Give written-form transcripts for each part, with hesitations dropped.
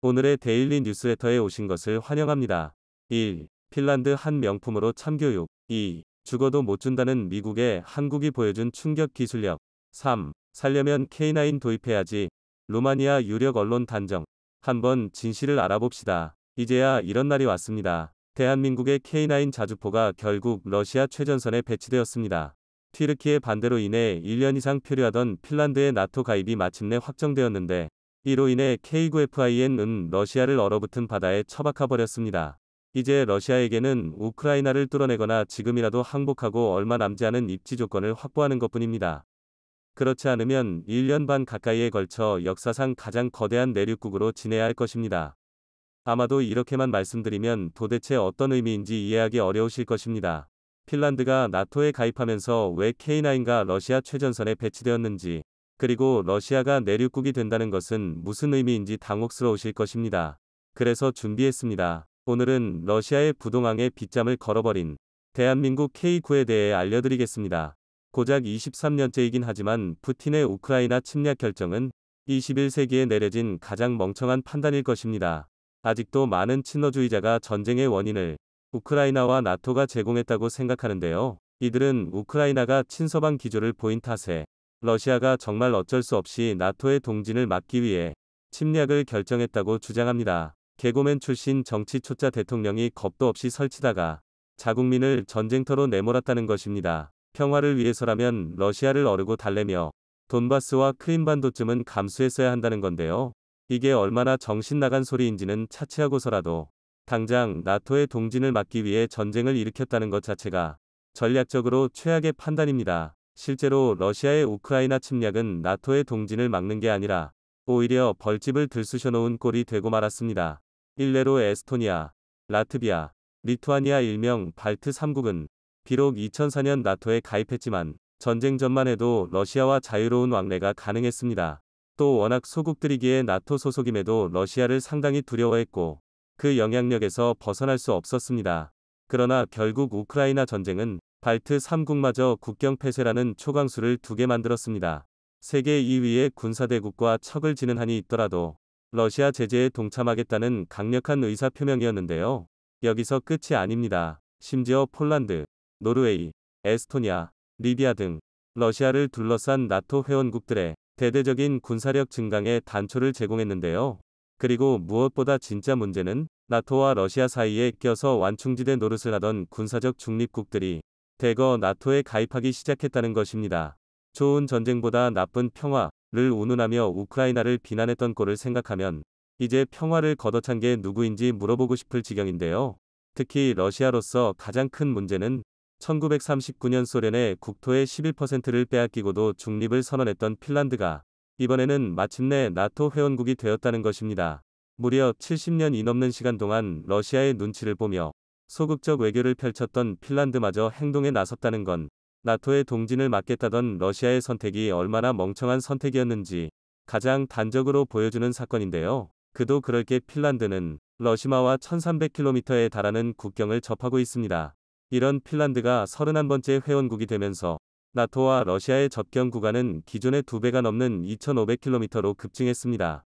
오늘의 데일리 뉴스레터에 오신 것을 환영합니다. 1. 핀란드 한 명품으로 참교육. 2. 죽어도 못 준다는 미국에 한국이 보여준 충격 기술력. 3. 살려면 K9 도입해야지. 루마니아 유력 언론 단정. 한번 진실을 알아봅시다. 이제야 이런 날이 왔습니다. 대한민국의 K9 자주포가 결국 러시아 최전선에 배치되었습니다. 튀르키예 반대로 인해 1년 이상 표류하던 핀란드의 나토 가입이 마침내 확정되었는데 이로 인해 K9FIN은 러시아를 얼어붙은 바다에 처박아버렸습니다. 이제 러시아에게는 우크라이나를 뚫어내거나 지금이라도 항복하고 얼마 남지 않은 입지 조건을 확보하는 것뿐입니다. 그렇지 않으면 1년 반 가까이에 걸쳐 역사상 가장 거대한 내륙국으로 지내야 할 것입니다. 아마도 이렇게만 말씀드리면 도대체 어떤 의미인지 이해하기 어려우실 것입니다. 핀란드가 나토에 가입하면서 왜 K9가 러시아 최전선에 배치되었는지, 그리고 러시아가 내륙국이 된다는 것은 무슨 의미인지 당혹스러우실 것입니다. 그래서 준비했습니다. 오늘은 러시아의 부동항에 빗장을 걸어버린 대한민국 K9에 대해 알려드리겠습니다. 고작 23년째이긴 하지만 푸틴의 우크라이나 침략 결정은 21세기에 내려진 가장 멍청한 판단일 것입니다. 아직도 많은 친러주의자가 전쟁의 원인을 우크라이나와 나토가 제공했다고 생각하는데요. 이들은 우크라이나가 친서방 기조를 보인 탓에 러시아가 정말 어쩔 수 없이 나토의 동진을 막기 위해 침략을 결정했다고 주장합니다. 개고맨 출신 정치 초짜 대통령이 겁도 없이 설치다가 자국민을 전쟁터로 내몰았다는 것입니다. 평화를 위해서라면 러시아를 어르고 달래며 돈바스와 크림반도쯤은 감수했어야 한다는 건데요. 이게 얼마나 정신 나간 소리인지는 차치하고서라도 당장 나토의 동진을 막기 위해 전쟁을 일으켰다는 것 자체가 전략적으로 최악의 판단입니다. 실제로 러시아의 우크라이나 침략은 나토의 동진을 막는 게 아니라 오히려 벌집을 들쑤셔놓은 꼴이 되고 말았습니다. 일례로 에스토니아, 라트비아, 리투아니아 일명 발트 3국은 비록 2004년 나토에 가입했지만 전쟁 전만 해도 러시아와 자유로운 왕래가 가능했습니다. 또 워낙 소국들이기에 나토 소속임에도 러시아를 상당히 두려워했고 그 영향력에서 벗어날 수 없었습니다. 그러나 결국 우크라이나 전쟁은 발트 3국마저 국경 폐쇄라는 초강수를 2개 만들었습니다. 세계 2위의 군사대국과 척을 지는 한이 있더라도 러시아 제재에 동참하겠다는 강력한 의사표명이었는데요. 여기서 끝이 아닙니다. 심지어 폴란드, 노르웨이, 에스토니아, 리비아 등 러시아를 둘러싼 나토 회원국들의 대대적인 군사력 증강에 단초를 제공했는데요. 그리고 무엇보다 진짜 문제는 나토와 러시아 사이에 껴서 완충지대 노릇을 하던 군사적 중립국들이 대거 나토에 가입하기 시작했다는 것입니다. 좋은 전쟁보다 나쁜 평화를 운운하며 우크라이나를 비난했던 꼴을 생각하면 이제 평화를 걷어찬 게 누구인지 물어보고 싶을 지경인데요. 특히 러시아로서 가장 큰 문제는 1939년 소련의 국토의 11%를 빼앗기고도 중립을 선언했던 핀란드가 이번에는 마침내 나토 회원국이 되었다는 것입니다. 무려 70년이 넘는 시간 동안 러시아의 눈치를 보며 소극적 외교를 펼쳤던 핀란드마저 행동에 나섰다는 건 나토의 동진을 막겠다던 러시아의 선택이 얼마나 멍청한 선택이었는지 가장 단적으로 보여주는 사건인데요. 그도 그럴 게 핀란드는 러시아와 1300km에 달하는 국경을 접하고 있습니다. 이런 핀란드가 31번째 회원국이 되면서 나토와 러시아의 접경 구간은 기존의 2배가 넘는 2500km로 급증했습니다.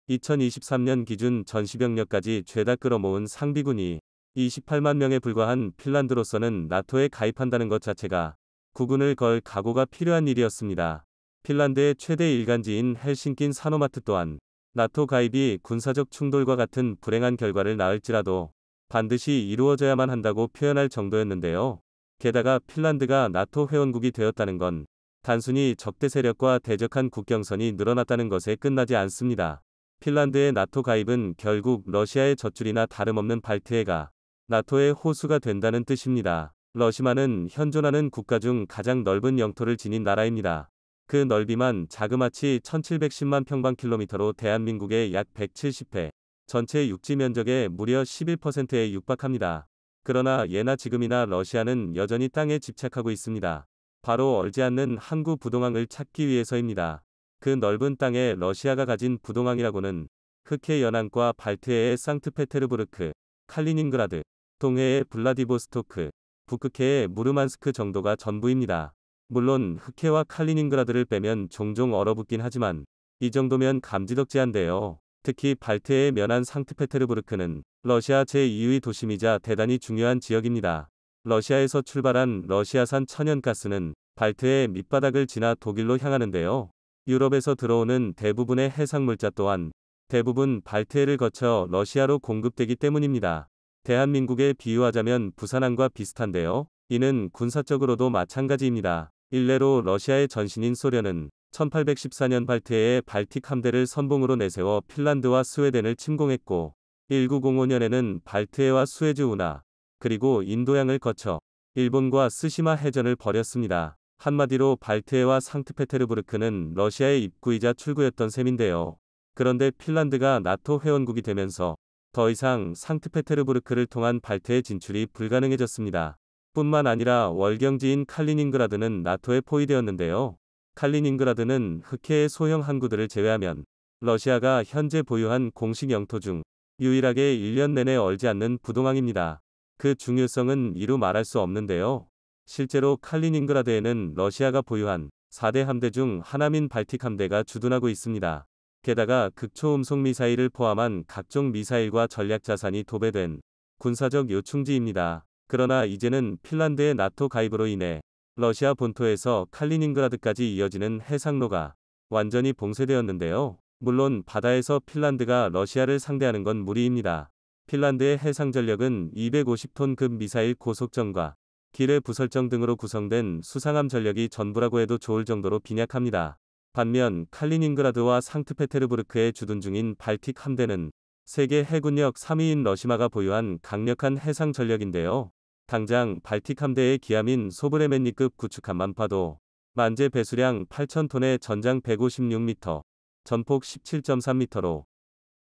2023년 기준 전시병력까지 죄다 끌어모은 상비군이 28만 명에 불과한 핀란드로서는 나토에 가입한다는 것 자체가 국운을 걸 각오가 필요한 일이었습니다. 핀란드의 최대 일간지인 헬싱킨 사노마트 또한 나토 가입이 군사적 충돌과 같은 불행한 결과를 낳을지라도 반드시 이루어져야만 한다고 표현할 정도였는데요. 게다가 핀란드가 나토 회원국이 되었다는 건 단순히 적대 세력과 대적한 국경선이 늘어났다는 것에 끝나지 않습니다. 핀란드의 나토 가입은 결국 러시아의 젖줄이나 다름없는 발트해가 나토의 호수가 된다는 뜻입니다. 러시아는 현존하는 국가 중 가장 넓은 영토를 지닌 나라입니다. 그 넓이만 자그마치 1710만 평방킬로미터로 대한민국의 약 170회, 전체 육지 면적의 무려 11%에 육박합니다. 그러나 예나 지금이나 러시아는 여전히 땅에 집착하고 있습니다. 바로 얼지 않는 항구 부동항을 찾기 위해서입니다. 그 넓은 땅에 러시아가 가진 부동항이라고는 흑해 연안과 발트해의 상트페테르부르크, 칼리닝그라드, 동해의 블라디보스토크, 북극해의 무르만스크 정도가 전부입니다. 물론 흑해와 칼리닝그라드를 빼면 종종 얼어붙긴 하지만 이 정도면 감지덕지한데요. 특히 발트해에 면한 상트페테르부르크는 러시아 제2의 도심이자 대단히 중요한 지역입니다. 러시아에서 출발한 러시아산 천연가스는 발트해 밑바닥을 지나 독일로 향하는데요. 유럽에서 들어오는 대부분의 해상물자 또한 대부분 발트해를 거쳐 러시아로 공급되기 때문입니다. 대한민국에 비유하자면 부산항과 비슷한데요. 이는 군사적으로도 마찬가지입니다. 일례로 러시아의 전신인 소련은 1814년 발트해에 발틱 함대를 선봉으로 내세워 핀란드와 스웨덴을 침공했고 1905년에는 발트해와 수에즈 운하 그리고 인도양을 거쳐 일본과 스시마 해전을 벌였습니다. 한마디로 발트해와 상트페테르부르크는 러시아의 입구이자 출구였던 셈인데요. 그런데 핀란드가 나토 회원국이 되면서 더 이상 상트페테르부르크를 통한 발트해 진출이 불가능해졌습니다. 뿐만 아니라 월경지인 칼리닝그라드는 나토에 포위되었는데요. 칼리닝그라드는 흑해의 소형 항구들을 제외하면 러시아가 현재 보유한 공식 영토 중 유일하게 1년 내내 얼지 않는 부동항입니다. 그 중요성은 이루 말할 수 없는데요. 실제로 칼리닝그라드에는 러시아가 보유한 4대 함대 중 하나인 발틱 함대가 주둔하고 있습니다. 게다가 극초음속 미사일을 포함한 각종 미사일과 전략 자산이 도배된 군사적 요충지입니다. 그러나 이제는 핀란드의 나토 가입으로 인해 러시아 본토에서 칼리닝그라드까지 이어지는 해상로가 완전히 봉쇄되었는데요. 물론 바다에서 핀란드가 러시아를 상대하는 건 무리입니다. 핀란드의 해상 전력은 250톤급 미사일 고속정과 기뢰 부설정 등으로 구성된 수상함 전력이 전부라고 해도 좋을 정도로 빈약합니다. 반면 칼리닝그라드와 상트페테르부르크에 주둔 중인 발틱 함대는 세계 해군력 3위인 러시마가 보유한 강력한 해상 전력인데요. 당장 발틱 함대의 기함인 소브레멘니급 구축함만 봐도 만재 배수량 8,000톤에 전장 156m, 전폭 17.3m로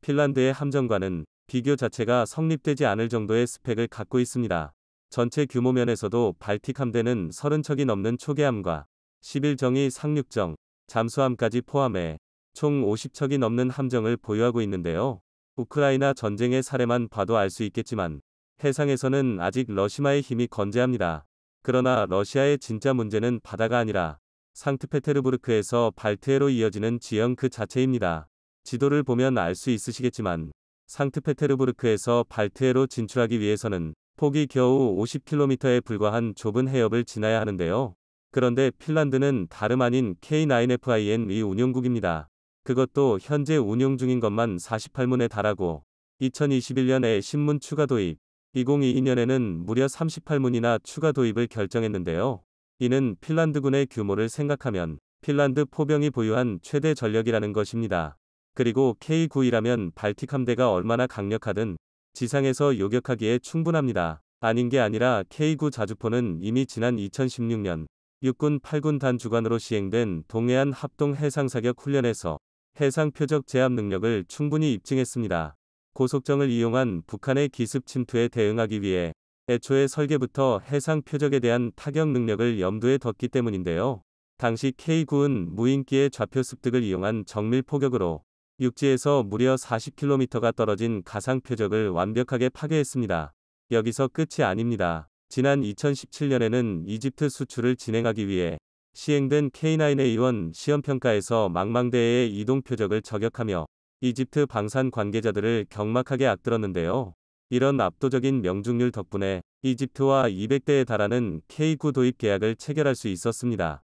핀란드의 함정과는 비교 자체가 성립되지 않을 정도의 스펙을 갖고 있습니다. 전체 규모 면에서도 발틱 함대는 30척이 넘는 초계함과 11정의 상륙정, 잠수함까지 포함해 총 50척이 넘는 함정을 보유하고 있는데요. 우크라이나 전쟁의 사례만 봐도 알 수 있겠지만 해상에서는 아직 러시마의 힘이 건재합니다. 그러나 러시아의 진짜 문제는 바다가 아니라 상트페테르부르크에서 발트해로 이어지는 지형 그 자체입니다. 지도를 보면 알 수 있으시겠지만 상트페테르부르크에서 발트해로 진출하기 위해서는 폭이 겨우 50km에 불과한 좁은 해협을 지나야 하는데요. 그런데 핀란드는 다름 아닌 K9FIN의 운용국입니다. 그것도 현재 운용 중인 것만 48문에 달하고 2021년에 신문 추가 도입, 2022년에는 무려 38문이나 추가 도입을 결정했는데요. 이는 핀란드군의 규모를 생각하면 핀란드 포병이 보유한 최대 전력이라는 것입니다. 그리고 K9이라면 발틱 함대가 얼마나 강력하든 지상에서 요격하기에 충분합니다. 아닌 게 아니라 K9 자주포는 이미 지난 2016년 육군 8군 단 주관으로 시행된 동해안 합동 해상사격 훈련에서 해상 표적 제압 능력을 충분히 입증했습니다. 고속정을 이용한 북한의 기습 침투에 대응하기 위해 애초에 설계부터 해상 표적에 대한 타격 능력을 염두에 뒀기 때문인데요. 당시 K9은 무인기의 좌표 습득을 이용한 정밀 포격으로 육지에서 무려 40km가 떨어진 가상 표적을 완벽하게 파괴했습니다. 여기서 끝이 아닙니다. 지난 2017년에는 이집트 수출을 진행하기 위해 시행된 K9A1 시험평가에서 망망대해의 이동 표적을 저격하며 이집트 방산 관계자들을 경막하게 악들었는데요. 이런 압도적인 명중률 덕분에 이집트와 200대에 달하는 K9 도입 계약을 체결할 수 있었습니다.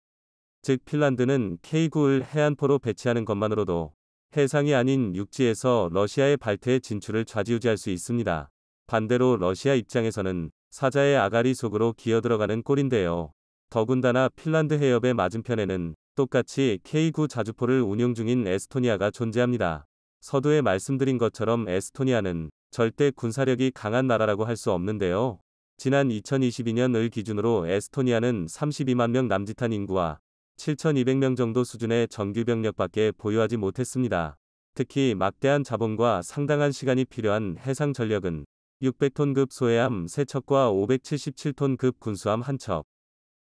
즉 핀란드는 K9를 해안포로 배치하는 것만으로도 해상이 아닌 육지에서 러시아의 발트해 진출을 좌지우지할 수 있습니다. 반대로 러시아 입장에서는 사자의 아가리 속으로 기어들어가는 꼴인데요. 더군다나 핀란드 해협의 맞은편에는 똑같이 K9 자주포를 운용 중인 에스토니아가 존재합니다. 서두에 말씀드린 것처럼 에스토니아는 절대 군사력이 강한 나라라고 할 수 없는데요. 지난 2022년을 기준으로 에스토니아는 32만 명 남짓한 인구와 7,200명 정도 수준의 정규병력밖에 보유하지 못했습니다. 특히 막대한 자본과 상당한 시간이 필요한 해상 전력은 600톤급 소해함 3척과 577톤급 군수함 1척,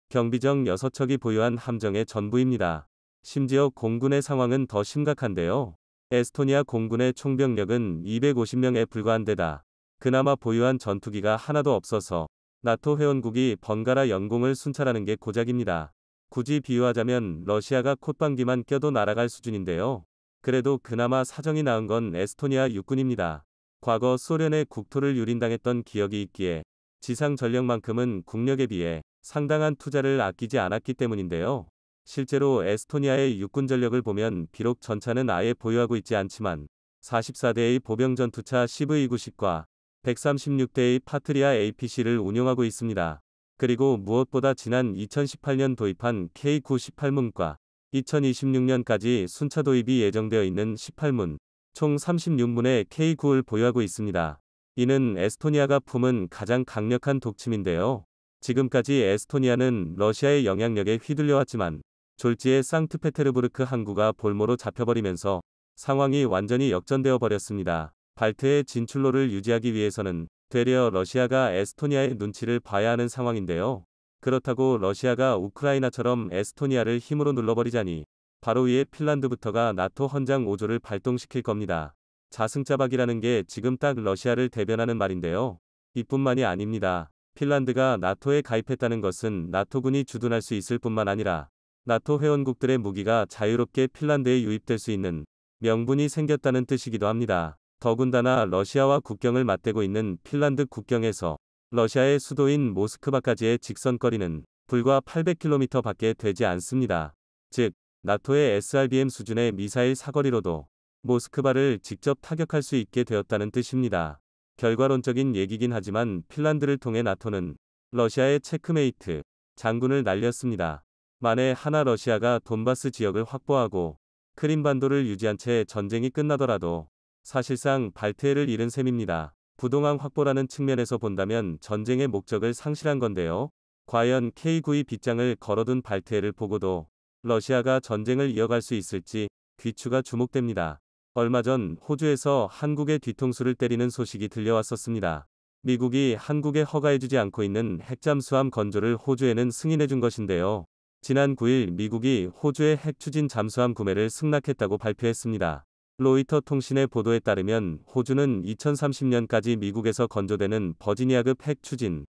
경비정 6척이 보유한 함정의 전부입니다. 심지어 공군의 상황은 더 심각한데요. 에스토니아 공군의 총병력은 250명에 불과한 데다 그나마 보유한 전투기가 하나도 없어서 나토 회원국이 번갈아 연공을 순찰하는 게 고작입니다. 굳이 비유하자면 러시아가 콧방귀만 껴도 날아갈 수준인데요. 그래도 그나마 사정이 나은 건 에스토니아 육군입니다. 과거 소련의 국토를 유린당했던 기억이 있기에 지상 전력만큼은 국력에 비해 상당한 투자를 아끼지 않았기 때문인데요. 실제로 에스토니아의 육군 전력을 보면 비록 전차는 아예 보유하고 있지 않지만 44대의 보병 전투차 CV-90과 136대의 파트리아 APC를 운용하고 있습니다. 그리고 무엇보다 지난 2018년 도입한 K9 18문과 2026년까지 순차 도입이 예정되어 있는 18문, 총 36문의 K9를 보유하고 있습니다. 이는 에스토니아가 품은 가장 강력한 독침인데요. 지금까지 에스토니아는 러시아의 영향력에 휘둘려왔지만 졸지에 상트페테르부르크 항구가 볼모로 잡혀버리면서 상황이 완전히 역전되어 버렸습니다. 발트해 진출로를 유지하기 위해서는 되려 러시아가 에스토니아의 눈치를 봐야 하는 상황인데요. 그렇다고 러시아가 우크라이나처럼 에스토니아를 힘으로 눌러버리자니 바로 위에 핀란드부터가 나토 헌장 5조를 발동시킬 겁니다. 자승자박이라는 게 지금 딱 러시아를 대변하는 말인데요. 이뿐만이 아닙니다. 핀란드가 나토에 가입했다는 것은 나토군이 주둔할 수 있을 뿐만 아니라 나토 회원국들의 무기가 자유롭게 핀란드에 유입될 수 있는 명분이 생겼다는 뜻이기도 합니다. 더군다나 러시아와 국경을 맞대고 있는 핀란드 국경에서 러시아의 수도인 모스크바까지의 직선거리는 불과 800km 밖에 되지 않습니다. 즉, 나토의 SRBM 수준의 미사일 사거리로도 모스크바를 직접 타격할 수 있게 되었다는 뜻입니다. 결과론적인 얘기긴 하지만 핀란드를 통해 나토는 러시아의 체크메이트, 장군을 날렸습니다. 만에 하나 러시아가 돈바스 지역을 확보하고 크림반도를 유지한 채 전쟁이 끝나더라도 사실상 발트해를 잃은 셈입니다. 부동항 확보라는 측면에서 본다면 전쟁의 목적을 상실한 건데요. 과연 K9의 빗장을 걸어둔 발트해를 보고도 러시아가 전쟁을 이어갈 수 있을지 귀추가 주목됩니다. 얼마 전 호주에서 한국의 뒤통수를 때리는 소식이 들려왔었습니다. 미국이 한국에 허가해주지 않고 있는 핵잠수함 건조를 호주에는 승인해준 것인데요. 지난 9일 미국이 호주의 핵추진 잠수함 구매를 승낙했다고 발표했습니다. 로이터 통신의 보도에 따르면 호주는 2030년까지 미국에서 건조되는 버지니아급 핵추진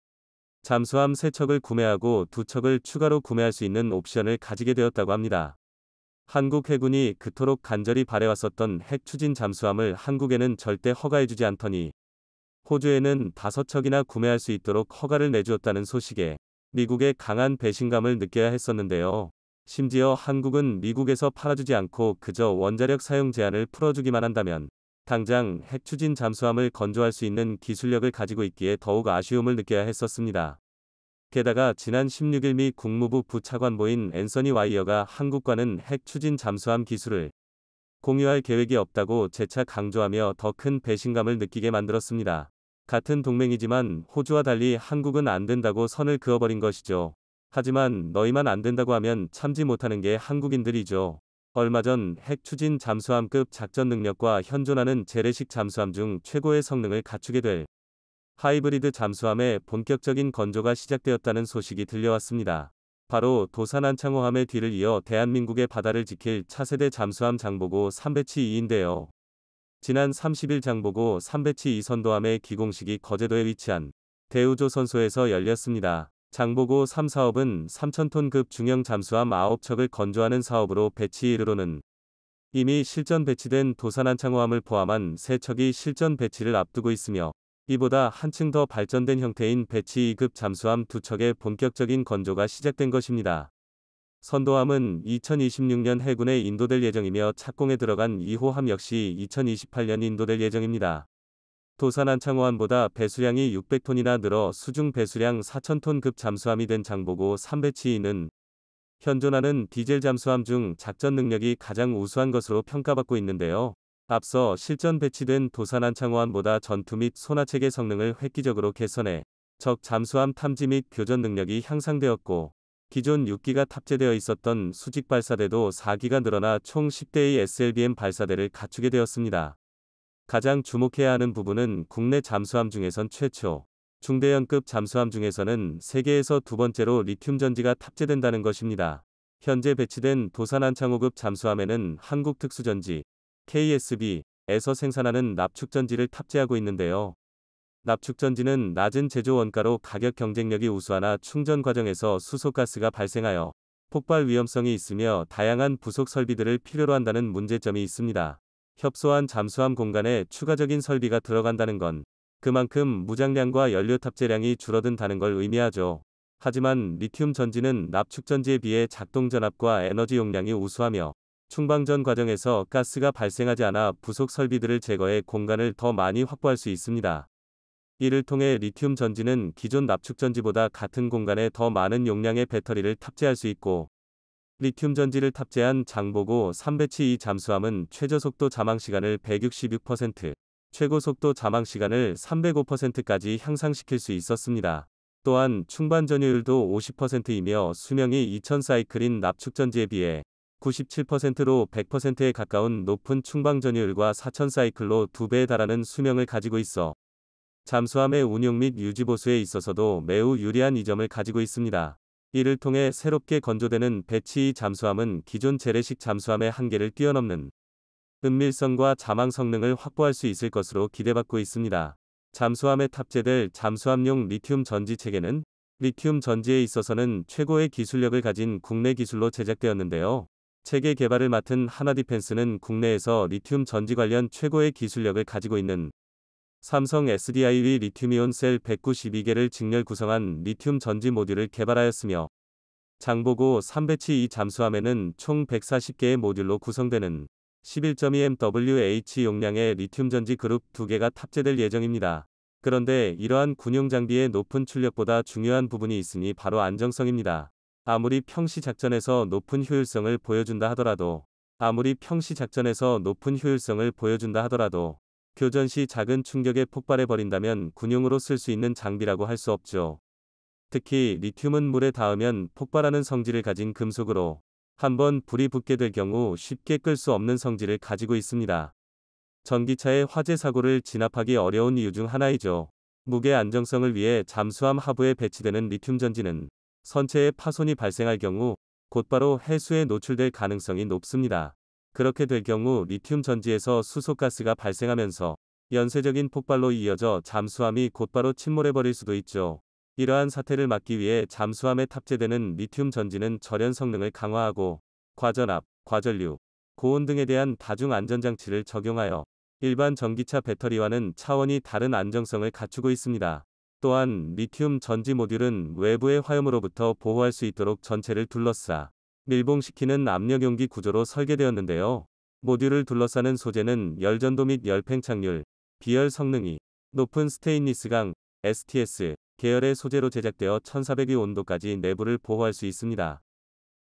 잠수함 3척을 구매하고 2척을 추가로 구매할 수 있는 옵션을 가지게 되었다고 합니다. 한국 해군이 그토록 간절히 바래왔었던 핵추진 잠수함을 한국에는 절대 허가해주지 않더니 호주에는 5척이나 구매할 수 있도록 허가를 내주었다는 소식에 미국의 강한 배신감을 느껴야 했었는데요. 심지어 한국은 미국에서 팔아주지 않고 그저 원자력 사용 제한을 풀어주기만 한다면 당장 핵추진 잠수함을 건조할 수 있는 기술력을 가지고 있기에 더욱 아쉬움을 느껴야 했었습니다. 게다가 지난 16일 미 국무부 부차관보인 앤서니 와이어가 한국과는 핵추진 잠수함 기술을 공유할 계획이 없다고 재차 강조하며 더 큰 배신감을 느끼게 만들었습니다. 같은 동맹이지만 호주와 달리 한국은 안 된다고 선을 그어버린 것이죠. 하지만 너희만 안 된다고 하면 참지 못하는 게 한국인들이죠. 얼마 전 핵추진 잠수함급 작전 능력과 현존하는 재래식 잠수함 중 최고의 성능을 갖추게 될 하이브리드 잠수함의 본격적인 건조가 시작되었다는 소식이 들려왔습니다. 바로 도산안창호함의 뒤를 이어 대한민국의 바다를 지킬 차세대 잠수함 장보고 3배치 2인데요. 지난 30일 장보고 3배치 2 선도함의 기공식이 거제도에 위치한 대우조선소에서 열렸습니다. 장보고 3 사업은 3,000톤급 중형 잠수함 9척을 건조하는 사업으로 배치 1으로는 이미 실전 배치된 도산안창호함을 포함한 3척이 실전 배치를 앞두고 있으며 이보다 한층 더 발전된 형태인 배치 2급 잠수함 2척의 본격적인 건조가 시작된 것입니다. 선도함은 2026년 해군에 인도될 예정이며 착공에 들어간 2호함 역시 2028년 인도될 예정입니다. 도산안창호함보다 배수량이 600톤이나 늘어 수중 배수량 4,000톤급 잠수함이 된 장보고 3배치2는 현존하는 디젤 잠수함 중 작전 능력이 가장 우수한 것으로 평가받고 있는데요. 앞서 실전 배치된 도산안창호함보다 전투 및 소나체계 성능을 획기적으로 개선해 적 잠수함 탐지 및 교전 능력이 향상되었고 기존 6기가 탑재되어 있었던 수직 발사대도 4기가 늘어나 총 10대의 SLBM 발사대를 갖추게 되었습니다. 가장 주목해야 하는 부분은 국내 잠수함 중에선 최초, 중대형급 잠수함 중에서는 세계에서 2번째로 리튬 전지가 탑재된다는 것입니다. 현재 배치된 도산안창호급 잠수함에는 한국특수전지, KSB에서 생산하는 납축전지를 탑재하고 있는데요. 납축전지는 낮은 제조 원가로 가격 경쟁력이 우수하나 충전 과정에서 수소가스가 발생하여 폭발 위험성이 있으며 다양한 부속 설비들을 필요로 한다는 문제점이 있습니다. 협소한 잠수함 공간에 추가적인 설비가 들어간다는 건 그만큼 무장량과 연료 탑재량이 줄어든다는 걸 의미하죠. 하지만 리튬 전지는 납축 전지에 비해 작동 전압과 에너지 용량이 우수하며 충방전 과정에서 가스가 발생하지 않아 부속 설비들을 제거해 공간을 더 많이 확보할 수 있습니다. 이를 통해 리튬 전지는 기존 납축 전지보다 같은 공간에 더 많은 용량의 배터리를 탑재할 수 있고, 리튬 전지를 탑재한 장보고 3배치 2 잠수함은 최저 속도 잠항 시간을 166%, 최고 속도 잠항 시간을 305%까지 향상시킬 수 있었습니다. 또한 충반 전유율도 50%이며 수명이 2000 사이클인 납축 전지에 비해 97%로 100%에 가까운 높은 충방 전유율과 4000 사이클로 2배에 달하는 수명을 가지고 있어 잠수함의 운용 및 유지 보수에 있어서도 매우 유리한 이점을 가지고 있습니다. 이를 통해 새롭게 건조되는 배치 2 잠수함은 기존 재래식 잠수함의 한계를 뛰어넘는 은밀성과 잠항 성능을 확보할 수 있을 것으로 기대받고 있습니다. 잠수함에 탑재될 잠수함용 리튬 전지 체계는 리튬 전지에 있어서는 최고의 기술력을 가진 국내 기술로 제작되었는데요. 체계 개발을 맡은 하나디펜스는 국내에서 리튬 전지 관련 최고의 기술력을 가지고 있는 삼성 SDI의 리튬이온 셀 192개를 직렬 구성한 리튬 전지 모듈을 개발하였으며, 장보고 3배치 2 잠수함에는 총 140개의 모듈로 구성되는 11.2MWh 용량의 리튬 전지 그룹 2개가 탑재될 예정입니다. 그런데 이러한 군용 장비의 높은 출력보다 중요한 부분이 있으니 바로 안정성입니다. 아무리 평시 작전에서 높은 효율성을 보여준다 하더라도 교전 시 작은 충격에 폭발해 버린다면 군용으로 쓸 수 있는 장비라고 할 수 없죠. 특히 리튬은 물에 닿으면 폭발하는 성질을 가진 금속으로 한번 불이 붙게 될 경우 쉽게 끌 수 없는 성질을 가지고 있습니다. 전기차의 화재 사고를 진압하기 어려운 이유 중 하나이죠. 무게 안정성을 위해 잠수함 하부에 배치되는 리튬 전지는 선체에 파손이 발생할 경우 곧바로 해수에 노출될 가능성이 높습니다. 그렇게 될 경우 리튬 전지에서 수소가스가 발생하면서 연쇄적인 폭발로 이어져 잠수함이 곧바로 침몰해버릴 수도 있죠. 이러한 사태를 막기 위해 잠수함에 탑재되는 리튬 전지는 절연 성능을 강화하고 과전압, 과전류, 고온 등에 대한 다중 안전장치를 적용하여 일반 전기차 배터리와는 차원이 다른 안정성을 갖추고 있습니다. 또한 리튬 전지 모듈은 외부의 화염으로부터 보호할 수 있도록 전체를 둘러싸 밀봉시키는 압력용기 구조로 설계되었는데요. 모듈을 둘러싸는 소재는 열전도 및 열팽창률, 비열 성능이 높은 스테인리스강, STS 계열의 소재로 제작되어 1400의 온도까지 내부를 보호할 수 있습니다.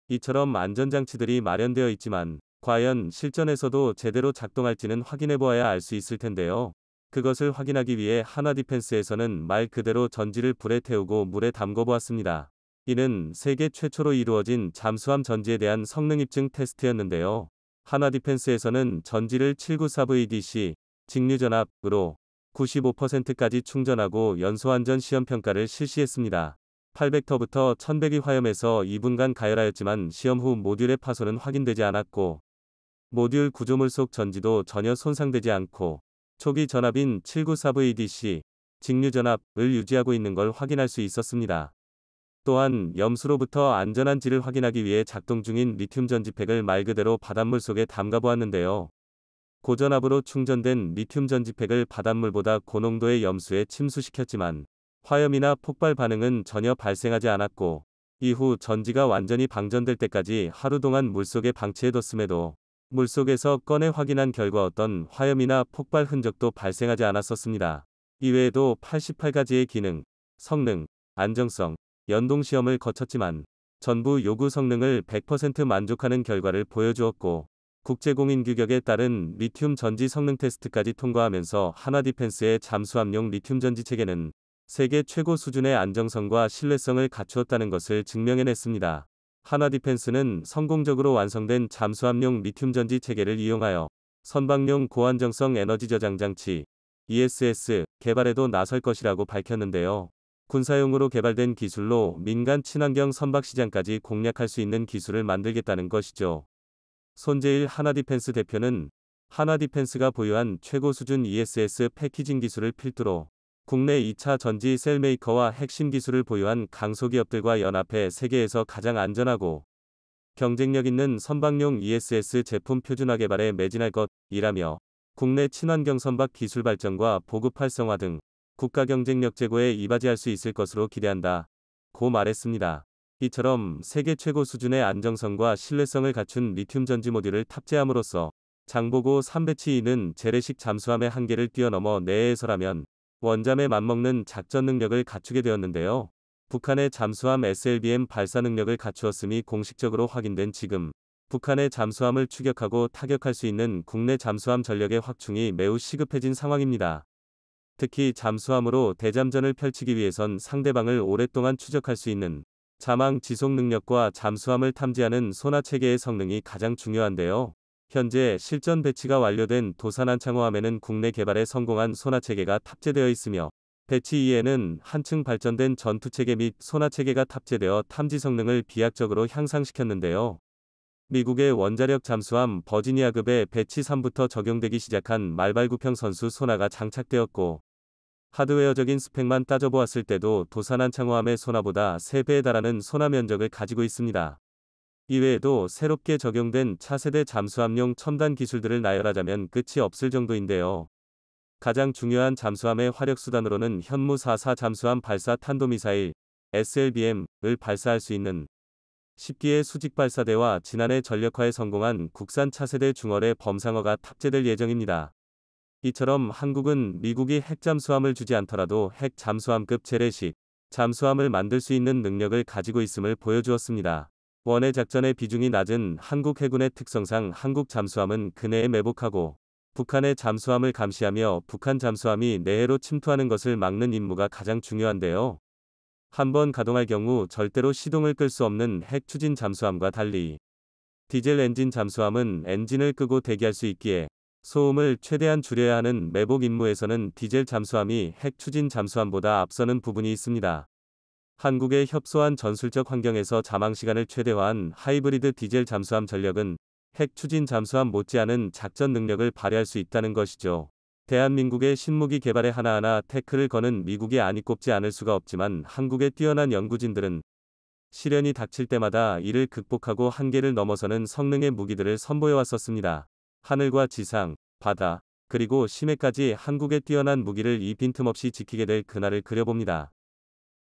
이처럼 안전장치들이 마련되어 있지만 과연 실전에서도 제대로 작동할지는 확인해보아야 알 수 있을 텐데요. 그것을 확인하기 위해 하나디펜스에서는 말 그대로 전지를 불에 태우고 물에 담궈보았습니다. 이는 세계 최초로 이루어진 잠수함 전지에 대한 성능 입증 테스트였는데요. 하나디펜스에서는 전지를 794VDC 직류전압으로 95%까지 충전하고 연소안전 시험평가를 실시했습니다. 800터부터 1100이 화염에서 2분간 가열하였지만 시험 후 모듈의 파손은 확인되지 않았고, 모듈 구조물 속 전지도 전혀 손상되지 않고 초기 전압인 794VDC 직류전압을 유지하고 있는 걸 확인할 수 있었습니다. 또한 염수로부터 안전한지를 확인하기 위해 작동 중인 리튬 전지팩을 말 그대로 바닷물 속에 담가 보았는데요. 고전압으로 충전된 리튬 전지팩을 바닷물보다 고농도의 염수에 침수시켰지만 화염이나 폭발 반응은 전혀 발생하지 않았고, 이후 전지가 완전히 방전될 때까지 하루 동안 물속에 방치해뒀음에도 물속에서 꺼내 확인한 결과 어떤 화염이나 폭발 흔적도 발생하지 않았었습니다. 이외에도 88가지의 기능, 성능, 안정성, 연동 시험을 거쳤지만 전부 요구 성능을 100% 만족하는 결과를 보여주었고, 국제공인 규격에 따른 리튬 전지 성능 테스트까지 통과하면서 하나디펜스의 잠수함용 리튬 전지 체계는 세계 최고 수준의 안정성과 신뢰성을 갖추었다는 것을 증명해냈습니다. 하나디펜스는 성공적으로 완성된 잠수함용 리튬 전지 체계를 이용하여 선박용 고안정성 에너지 저장 장치 ESS 개발에도 나설 것이라고 밝혔는데요. 군사용으로 개발된 기술로 민간 친환경 선박 시장까지 공략할 수 있는 기술을 만들겠다는 것이죠. 손재일 하나디펜스 대표는 하나디펜스가 보유한 최고 수준 ESS 패키징 기술을 필두로 국내 2차 전지 셀 메이커와 핵심 기술을 보유한 강소기업들과 연합해 세계에서 가장 안전하고 경쟁력 있는 선박용 ESS 제품 표준화 개발에 매진할 것이라며 국내 친환경 선박 기술 발전과 보급 활성화 등 국가 경쟁력 제고에 이바지할 수 있을 것으로 기대한다. 고 말했습니다. 이처럼 세계 최고 수준의 안정성과 신뢰성을 갖춘 리튬 전지 모듈을 탑재함으로써 장보고 3배치2는 재래식 잠수함의 한계를 뛰어넘어 내해에서라면 원잠에 맞먹는 작전 능력을 갖추게 되었는데요. 북한의 잠수함 SLBM 발사 능력을 갖추었음이 공식적으로 확인된 지금 북한의 잠수함을 추격하고 타격할 수 있는 국내 잠수함 전력의 확충이 매우 시급해진 상황입니다. 특히 잠수함으로 대잠전을 펼치기 위해선 상대방을 오랫동안 추적할 수 있는 자망 지속 능력과 잠수함을 탐지하는 소나 체계의 성능이 가장 중요한데요. 현재 실전 배치가 완료된 도산 안창호함에는 국내 개발에 성공한 소나 체계가 탑재되어 있으며 배치 2에는 한층 발전된 전투 체계 및 소나 체계가 탑재되어 탐지 성능을 비약적으로 향상시켰는데요. 미국의 원자력 잠수함 버지니아급의 배치 3부터 적용되기 시작한 말발구평 선수 소나가 장착되었고 하드웨어적인 스펙만 따져보았을 때도 도산 안창호함의 소나보다 3배에 달하는 소나 면적을 가지고 있습니다. 이외에도 새롭게 적용된 차세대 잠수함용 첨단 기술들을 나열하자면 끝이 없을 정도인데요. 가장 중요한 잠수함의 화력수단으로는 현무 4사 잠수함 발사 탄도미사일 SLBM을 발사할 수 있는 10기의 수직발사대와 지난해 전력화에 성공한 국산 차세대 중월의 범상어가 탑재될 예정입니다. 이처럼 한국은 미국이 핵잠수함을 주지 않더라도 핵잠수함급 재래식 잠수함을 만들 수 있는 능력을 가지고 있음을 보여주었습니다. 원해 작전의 비중이 낮은 한국 해군의 특성상 한국 잠수함은 근해에 매복하고 북한의 잠수함을 감시하며 북한 잠수함이 내해로 침투하는 것을 막는 임무가 가장 중요한데요. 한번 가동할 경우 절대로 시동을 끌 수 없는 핵 추진 잠수함과 달리 디젤 엔진 잠수함은 엔진을 끄고 대기할 수 있기에 소음을 최대한 줄여야 하는 매복 임무에서는 디젤 잠수함이 핵 추진 잠수함보다 앞서는 부분이 있습니다. 한국의 협소한 전술적 환경에서 자망 시간을 최대화한 하이브리드 디젤 잠수함 전력은 핵 추진 잠수함 못지않은 작전 능력을 발휘할 수 있다는 것이죠. 대한민국의 신무기 개발에 하나하나 태클을 거는 미국이 아니 꼽지 않을 수가 없지만 한국의 뛰어난 연구진들은 시련이 닥칠 때마다 이를 극복하고 한계를 넘어서는 성능의 무기들을 선보여 왔었습니다. 하늘과 지상, 바다, 그리고 심해까지 한국의 뛰어난 무기를 이 빈틈없이 지키게 될 그날을 그려봅니다.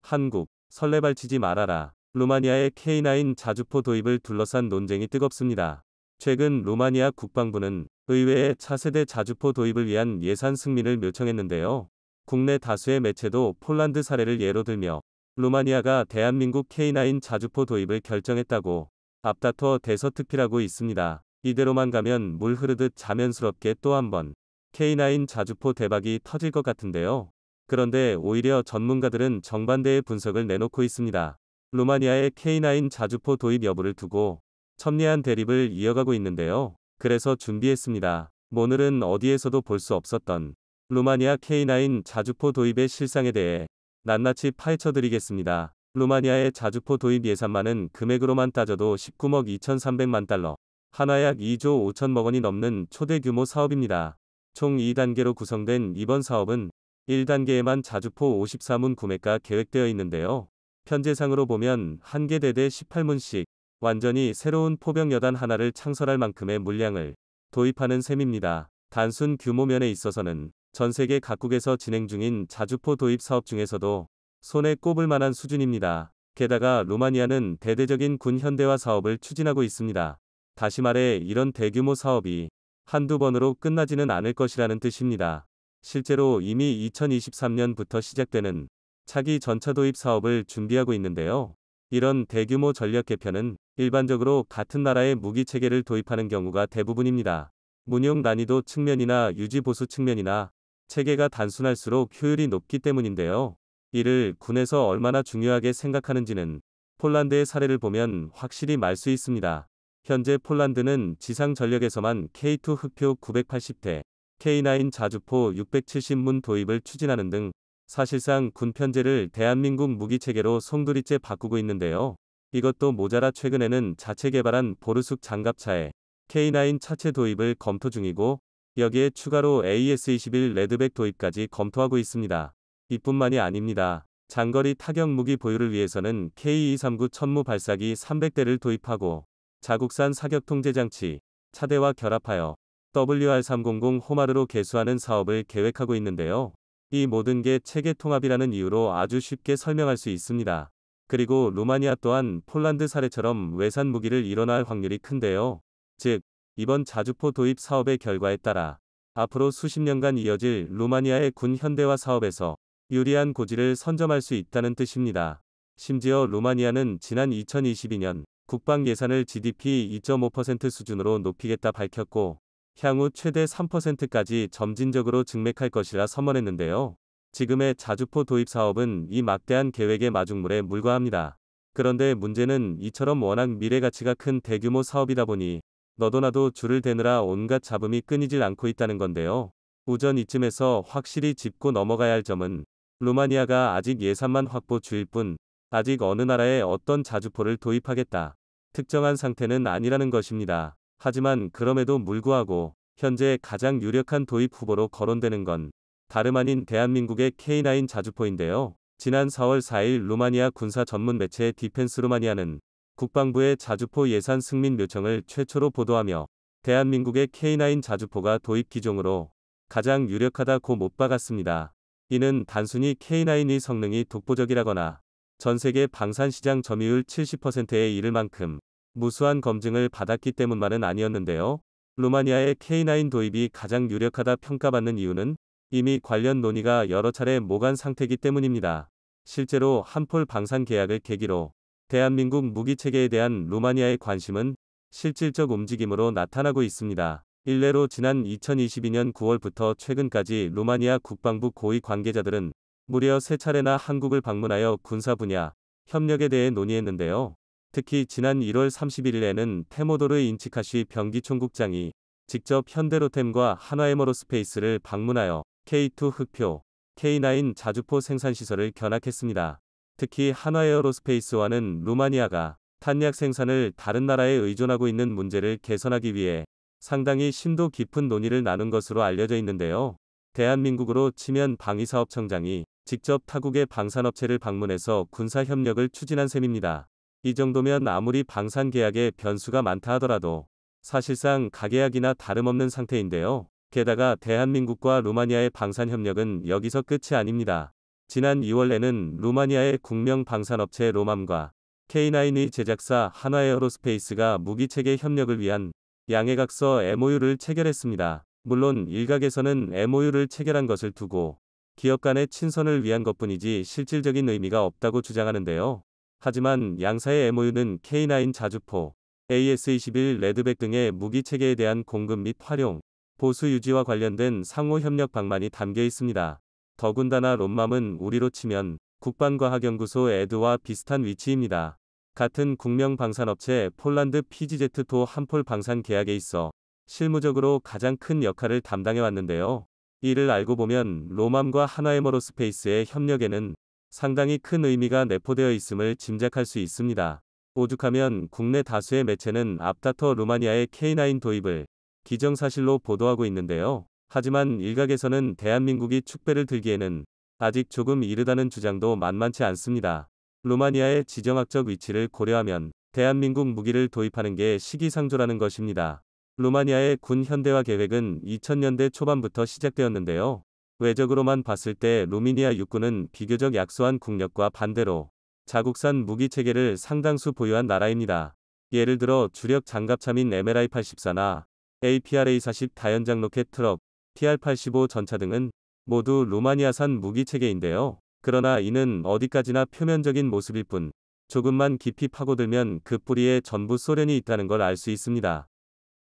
한국, 설레발치지 말아라. 루마니아의 K9 자주포 도입을 둘러싼 논쟁이 뜨겁습니다. 최근 루마니아 국방부는 의회에 차세대 자주포 도입을 위한 예산 승인을 요청했는데요. 국내 다수의 매체도 폴란드 사례를 예로 들며 루마니아가 대한민국 K9 자주포 도입을 결정했다고 앞다퉈 대서특필하고 있습니다. 이대로만 가면 물 흐르듯 자연스럽게 또 한 번 K9 자주포 대박이 터질 것 같은데요. 그런데 오히려 전문가들은 정반대의 분석을 내놓고 있습니다. 루마니아의 K9 자주포 도입 여부를 두고 첨예한 대립을 이어가고 있는데요. 그래서 준비했습니다. 오늘은 어디에서도 볼 수 없었던 루마니아 K9 자주포 도입의 실상에 대해 낱낱이 파헤쳐 드리겠습니다. 루마니아의 자주포 도입 예산만은 금액으로만 따져도 19억 2,300만 달러, 하나 약 2조 5천억 원이 넘는 초대 규모 사업입니다. 총 2단계로 구성된 이번 사업은 1단계에만 자주포 54문 구매가 계획되어 있는데요. 편제상으로 보면 한 개 대대 18문씩 완전히 새로운 포병 여단 하나를 창설할 만큼의 물량을 도입하는 셈입니다. 단순 규모 면에 있어서는 전 세계 각국에서 진행 중인 자주포 도입 사업 중에서도 손에 꼽을 만한 수준입니다. 게다가 루마니아는 대대적인 군 현대화 사업을 추진하고 있습니다. 다시 말해 이런 대규모 사업이 한두 번으로 끝나지는 않을 것이라는 뜻입니다. 실제로 이미 2023년부터 시작되는 차기 전차 도입 사업을 준비하고 있는데요. 이런 대규모 전력 개편은 일반적으로 같은 나라의 무기 체계를 도입하는 경우가 대부분입니다. 운용 난이도 측면이나 유지 보수 측면이나 체계가 단순할수록 효율이 높기 때문인데요. 이를 군에서 얼마나 중요하게 생각하는지는 폴란드의 사례를 보면 확실히 말 수 있습니다. 현재 폴란드는 지상 전력에서만 K2 흑표 980대, K9 자주포 670문 도입을 추진하는 등 사실상 군 편제를 대한민국 무기체계로 송두리째 바꾸고 있는데요. 이것도 모자라 최근에는 자체 개발한 보르숙 장갑차에 K9 차체 도입을 검토 중이고 여기에 추가로 AS-21 레드백 도입까지 검토하고 있습니다. 이뿐만이 아닙니다. 장거리 타격 무기 보유를 위해서는 K239 천무 발사기 300대를 도입하고 자국산 사격 통제 장치, 차대와 결합하여 WR300 호마르로 개수하는 사업을 계획하고 있는데요. 이 모든 게 체계 통합이라는 이유로 아주 쉽게 설명할 수 있습니다. 그리고 루마니아 또한 폴란드 사례처럼 외산 무기를 일원화할 확률이 큰데요. 즉, 이번 자주포 도입 사업의 결과에 따라 앞으로 수십 년간 이어질 루마니아의 군 현대화 사업에서 유리한 고지를 선점할 수 있다는 뜻입니다. 심지어 루마니아는 지난 2022년 국방 예산을 GDP 2.5% 수준으로 높이겠다 밝혔고, 향후 최대 3%까지 점진적으로 증액할 것이라 선언했는데요. 지금의 자주포 도입 사업은 이 막대한 계획의 마중물에 불과합니다. 그런데 문제는 이처럼 워낙 미래 가치가 큰 대규모 사업이다 보니 너도 나도 줄을 대느라 온갖 잡음이 끊이질 않고 있다는 건데요. 우선 이쯤에서 확실히 짚고 넘어가야 할 점은 루마니아가 아직 예산만 확보 중일 뿐 아직 어느 나라에 어떤 자주포를 도입하겠다 특정한 상태는 아니라는 것입니다. 하지만 그럼에도 불구하고 현재 가장 유력한 도입 후보로 거론되는 건 다름 아닌 대한민국의 K9 자주포인데요. 지난 4월 4일 루마니아 군사 전문 매체 디펜스 루마니아는 국방부의 자주포 예산 승인 요청을 최초로 보도하며 대한민국의 K9 자주포가 도입 기종으로 가장 유력하다고 못 박았습니다. 이는 단순히 K9의 성능이 독보적이라거나 전 세계 방산시장 점유율 70%에 이를 만큼 무수한 검증을 받았기 때문만은 아니었는데요. 루마니아의 K9 도입이 가장 유력하다 평가받는 이유는 이미 관련 논의가 여러 차례 모간 상태이기 때문입니다. 실제로 한폴 방산 계약을 계기로 대한민국 무기체계에 대한 루마니아의 관심은 실질적 움직임으로 나타나고 있습니다. 일례로 지난 2022년 9월부터 최근까지 루마니아 국방부 고위 관계자들은 무려 3차례나 한국을 방문하여 군사 분야 협력에 대해 논의했는데요. 특히 지난 1월 31일에는 테모도르 인치카시 병기총국장이 직접 현대로템과 한화에머로스페이스를 방문하여 K2 흑표, K9 자주포 생산시설을 견학했습니다. 특히 한화에어로스페이스와는 루마니아가 탄약 생산을 다른 나라에 의존하고 있는 문제를 개선하기 위해 상당히 심도 깊은 논의를 나눈 것으로 알려져 있는데요. 대한민국으로 치면 방위사업청장이 직접 타국의 방산업체를 방문해서 군사협력을 추진한 셈입니다. 이 정도면 아무리 방산 계약에 변수가 많다 하더라도 사실상 가계약이나 다름없는 상태인데요. 게다가 대한민국과 루마니아의 방산협력은 여기서 끝이 아닙니다. 지난 2월에는 루마니아의 국명 방산업체 로맘과 K9의 제작사 한화에어로스페이스가 무기체계 협력을 위한 양해각서 MOU를 체결했습니다. 물론 일각에서는 MOU를 체결한 것을 두고 기업 간의 친선을 위한 것뿐이지 실질적인 의미가 없다고 주장하는데요. 하지만 양사의 MOU는 K9 자주포, AS-21 레드백 등의 무기체계에 대한 공급 및 활용, 보수 유지와 관련된 상호 협력 방안이 담겨 있습니다. 더군다나 롬맘은 우리로 치면 국방과학연구소 에드와 비슷한 위치입니다. 같은 국명 방산업체 폴란드 PGZ도 한폴 방산 계약에 있어 실무적으로 가장 큰 역할을 담당해 왔는데요. 이를 알고 보면 로맘과 한화에머로스페이스의 협력에는 상당히 큰 의미가 내포되어 있음을 짐작할 수 있습니다. 오죽하면 국내 다수의 매체는 앞다퉈 루마니아의 K9 도입을 기정사실로 보도하고 있는데요. 하지만 일각에서는 대한민국이 축배를 들기에는 아직 조금 이르다는 주장도 만만치 않습니다. 루마니아의 지정학적 위치를 고려하면 대한민국 무기를 도입하는 게 시기상조라는 것입니다. 루마니아의 군 현대화 계획은 2000년대 초반부터 시작되었는데요. 외적으로만 봤을 때 루미니아 육군은 비교적 약소한 국력과 반대로 자국산 무기 체계를 상당수 보유한 나라입니다. 예를 들어 주력 장갑차민 MLI-84나 APRA-40 다연장 로켓 트럭, TR-85 전차 등은 모두 루마니아산 무기 체계인데요. 그러나 이는 어디까지나 표면적인 모습일 뿐 조금만 깊이 파고들면 그 뿌리에 전부 소련이 있다는 걸 알 수 있습니다.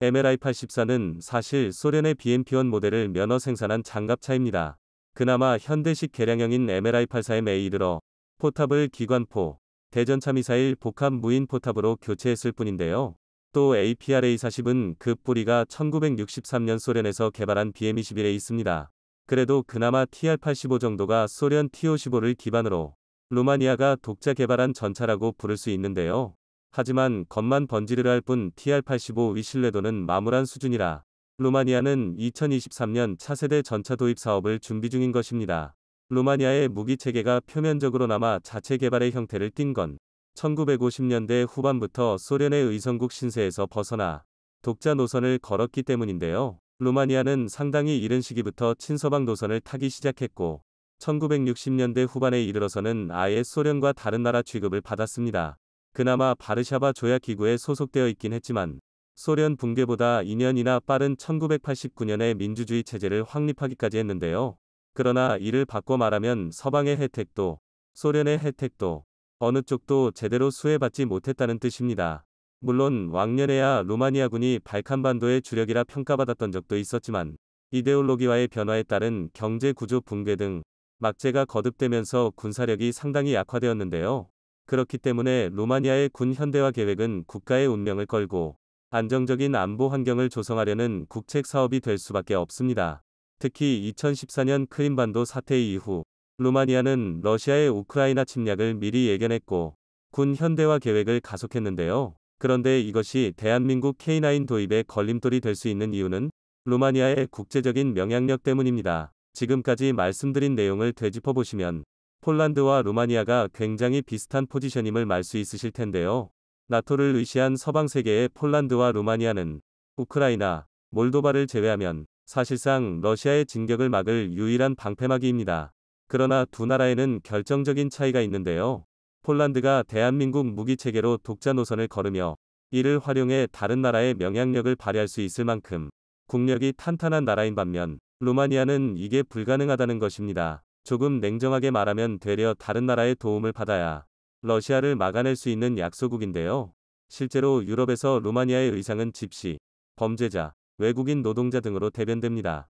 MLI-84는 사실 소련의 BMP-1 모델을 면허 생산한 장갑차입니다. 그나마 현대식 개량형인 MLI-84M에 이르러 포탑을 기관포, 대전차 미사일 복합 무인 포탑으로 교체했을 뿐인데요. 또 APRA-40은 그 뿌리가 1963년 소련에서 개발한 BM-21에 있습니다. 그래도 그나마 TR-85 정도가 소련 T-55를 기반으로 루마니아가 독자 개발한 전차라고 부를 수 있는데요. 하지만 겉만 번지르르 할 뿐 TR-85의 신뢰도는 마물한 수준이라 루마니아는 2023년 차세대 전차 도입 사업을 준비 중인 것입니다. 루마니아의 무기 체계가 표면적으로나마 자체 개발의 형태를 띈 건 1950년대 후반부터 소련의 의성국 신세에서 벗어나 독자 노선을 걸었기 때문인데요. 루마니아는 상당히 이른 시기부터 친서방 노선을 타기 시작했고 1960년대 후반에 이르러서는 아예 소련과 다른 나라 취급을 받았습니다. 그나마 바르샤바 조약 기구에 소속되어 있긴 했지만 소련 붕괴보다 2년이나 빠른 1989년에 민주주의 체제를 확립하기까지 했는데요. 그러나 이를 바꿔 말하면 서방의 혜택도 소련의 혜택도 어느 쪽도 제대로 수혜받지 못했다는 뜻입니다. 물론 왕년에야 루마니아군이 발칸반도의 주력이라 평가받았던 적도 있었지만 이데올로기와의 변화에 따른 경제 구조 붕괴 등 막제가 거듭되면서 군사력이 상당히 약화되었는데요. 그렇기 때문에 루마니아의 군 현대화 계획은 국가의 운명을 걸고 안정적인 안보 환경을 조성하려는 국책 사업이 될 수밖에 없습니다. 특히 2014년 크림반도 사태 이후 루마니아는 러시아의 우크라이나 침략을 미리 예견했고 군 현대화 계획을 가속했는데요. 그런데 이것이 대한민국 K9 도입에 걸림돌이 될 수 있는 이유는 루마니아의 국제적인 영향력 때문입니다. 지금까지 말씀드린 내용을 되짚어보시면 폴란드와 루마니아가 굉장히 비슷한 포지션임을 말 수 있으실 텐데요. 나토를 의시한 서방 세계의 폴란드와 루마니아는 우크라이나, 몰도바를 제외하면 사실상 러시아의 진격을 막을 유일한 방패막이입니다. 그러나 두 나라에는 결정적인 차이가 있는데요. 폴란드가 대한민국 무기체계로 독자 노선을 걸으며 이를 활용해 다른 나라의 영향력을 발휘할 수 있을 만큼 국력이 탄탄한 나라인 반면 루마니아는 이게 불가능하다는 것입니다. 조금 냉정하게 말하면 되려 다른 나라의 도움을 받아야 러시아를 막아낼 수 있는 약소국인데요. 실제로 유럽에서 루마니아의 의상은 집시, 범죄자, 외국인 노동자 등으로 대변됩니다.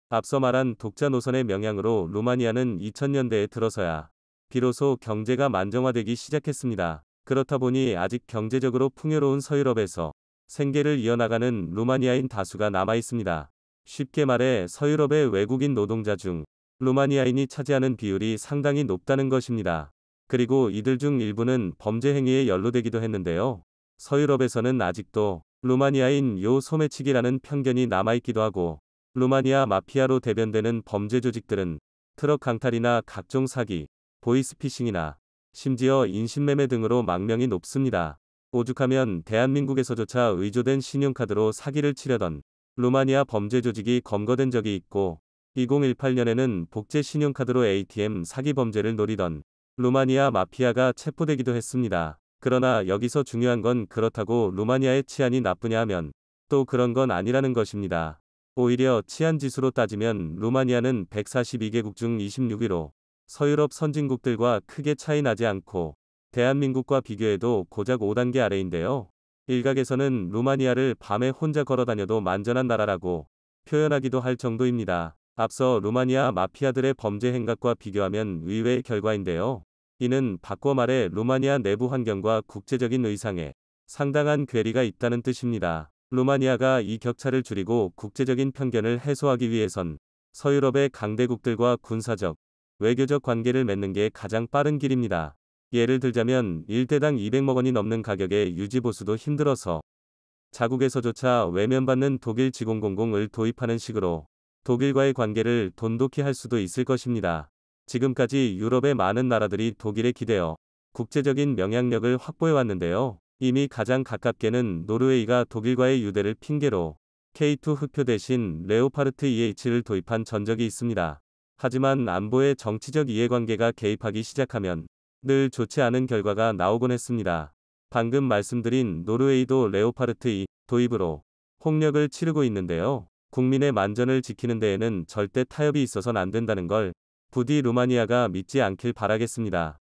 앞서 말한 독자 노선의 영향으로 루마니아는 2000년대에 들어서야 비로소 경제가 만정화되기 시작했습니다. 그렇다 보니 아직 경제적으로 풍요로운 서유럽에서 생계를 이어나가는 루마니아인 다수가 남아 있습니다. 쉽게 말해 서유럽의 외국인 노동자 중 루마니아인이 차지하는 비율이 상당히 높다는 것입니다. 그리고 이들 중 일부는 범죄 행위에 연루되기도 했는데요. 서유럽에서는 아직도 루마니아인 요 소매치기라는 편견이 남아있기도 하고 루마니아 마피아로 대변되는 범죄 조직들은 트럭 강탈이나 각종 사기, 보이스피싱이나 심지어 인신매매 등으로 망명이 높습니다. 오죽하면 대한민국에서조차 의조된 신용카드로 사기를 치려던 루마니아 범죄 조직이 검거된 적이 있고 2018년에는 복제 신용카드로 ATM 사기 범죄를 노리던 루마니아 마피아가 체포되기도 했습니다. 그러나 여기서 중요한 건 그렇다고 루마니아의 치안이 나쁘냐 하면 또 그런 건 아니라는 것입니다. 오히려 치안 지수로 따지면 루마니아는 142개국 중 26위로 서유럽 선진국들과 크게 차이 나지 않고 대한민국과 비교해도 고작 5단계 아래인데요. 일각에서는 루마니아를 밤에 혼자 걸어다녀도 만전한 나라라고 표현하기도 할 정도입니다. 앞서 루마니아 마피아들의 범죄 행각과 비교하면 의외의 결과인데요. 이는 바꿔 말해 루마니아 내부 환경과 국제적인 의상에 상당한 괴리가 있다는 뜻입니다. 루마니아가 이 격차를 줄이고 국제적인 편견을 해소하기 위해선 서유럽의 강대국들과 군사적, 외교적 관계를 맺는 게 가장 빠른 길입니다. 예를 들자면 1대당 200억 원이 넘는 가격의 유지보수도 힘들어서 자국에서조차 외면받는 독일 지공공공을 도입하는 식으로 독일과의 관계를 돈독히 할 수도 있을 것입니다. 지금까지 유럽의 많은 나라들이 독일에 기대어 국제적인 영향력을 확보해왔는데요. 이미 가장 가깝게는 노르웨이가 독일과의 유대를 핑계로 K2 흑표 대신 레오파르트 EH를 도입한 전적이 있습니다. 하지만 안보의 정치적 이해관계가 개입하기 시작하면 늘 좋지 않은 결과가 나오곤 했습니다. 방금 말씀드린 노르웨이도 레오파르트 2 도입으로 홍역을 치르고 있는데요. 국민의 만전을 지키는 데에는 절대 타협이 있어선 안 된다는 걸 부디 루마니아가 믿지 않길 바라겠습니다.